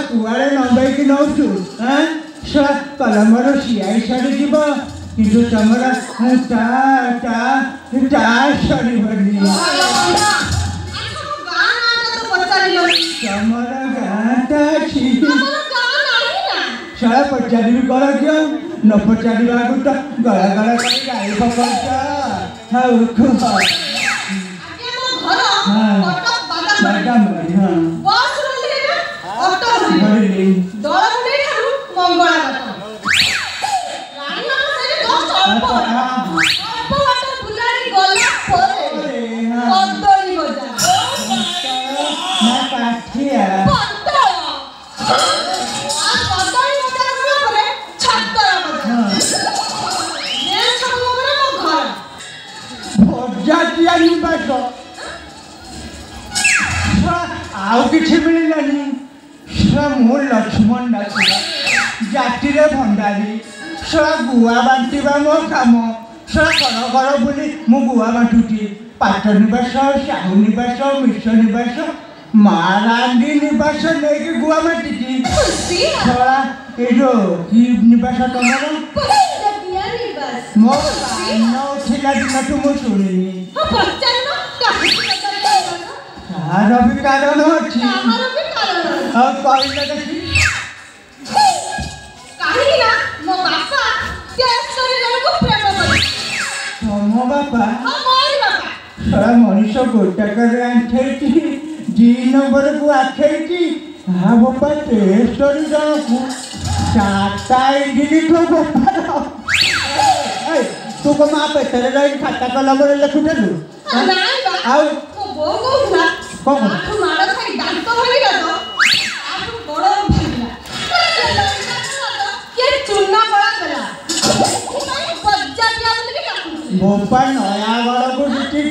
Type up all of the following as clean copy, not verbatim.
कुआड़े number नौचु कलमर सियाई सरी जीव किंतु तुमर सरीबनी तुमर गाँटा सारा पचारि कल क्यों न पचार तो गला गला कर गाई पकड़ कि मिललानी मो लक्ष्मण डाकला जाति भंडारी गुआ बांटा मो कम घर घर बुली मु गुआ बांटुची पाट निवास साहू निवास मिश्र निवास महारानी निवास नहीं गुआ बांटी छड़ा ये निवास तुम मो उठला दिन तू मुझे शुणी तार भी कारण अच्छी तुम बापा सारा मनीष गोटाक दी नंबर को आखी हाँ बापा टेस्टर जन को चार्टा इडली तो बापा तू को माँ पेटर रही खाता कलम लिखुलु बोपा नयागढ़ को जीति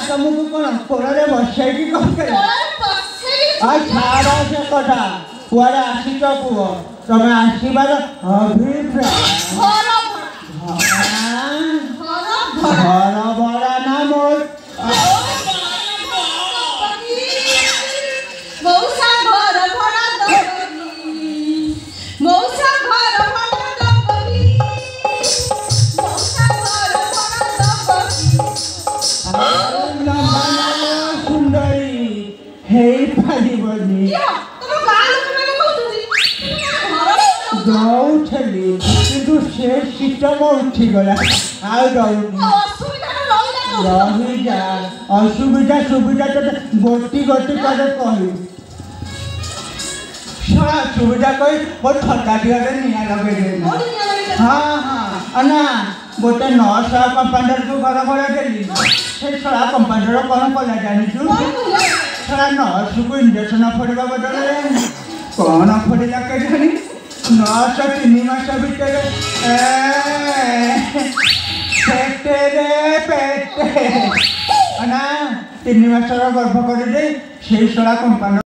तुमको कौन कोड़े बसैकी छाड़ से कथा कुआड़े आसिच कुह तुम आसबार अभिप्राय घर भरा ना मोर किंतु से सिस्टम उठीगला रही जा असुविधा सुविधा तो गोटी गोटी कर कहू सुविधा कही वो ठंडा दिहरे निया लगे हाँ हाँ ना गोटे 900 कंपाउंडर को घर भड़ा देली से छड़ा कंपाउंडर कौन कला जानी छड़ा नर्स को इंजेक्शन फड़ा बदल कौन फड़ा के जानी 900 3 मास भितर पेटे रे पेटे ना 3 मासर गर्भ कर दे से छड़ा कंपाउंडर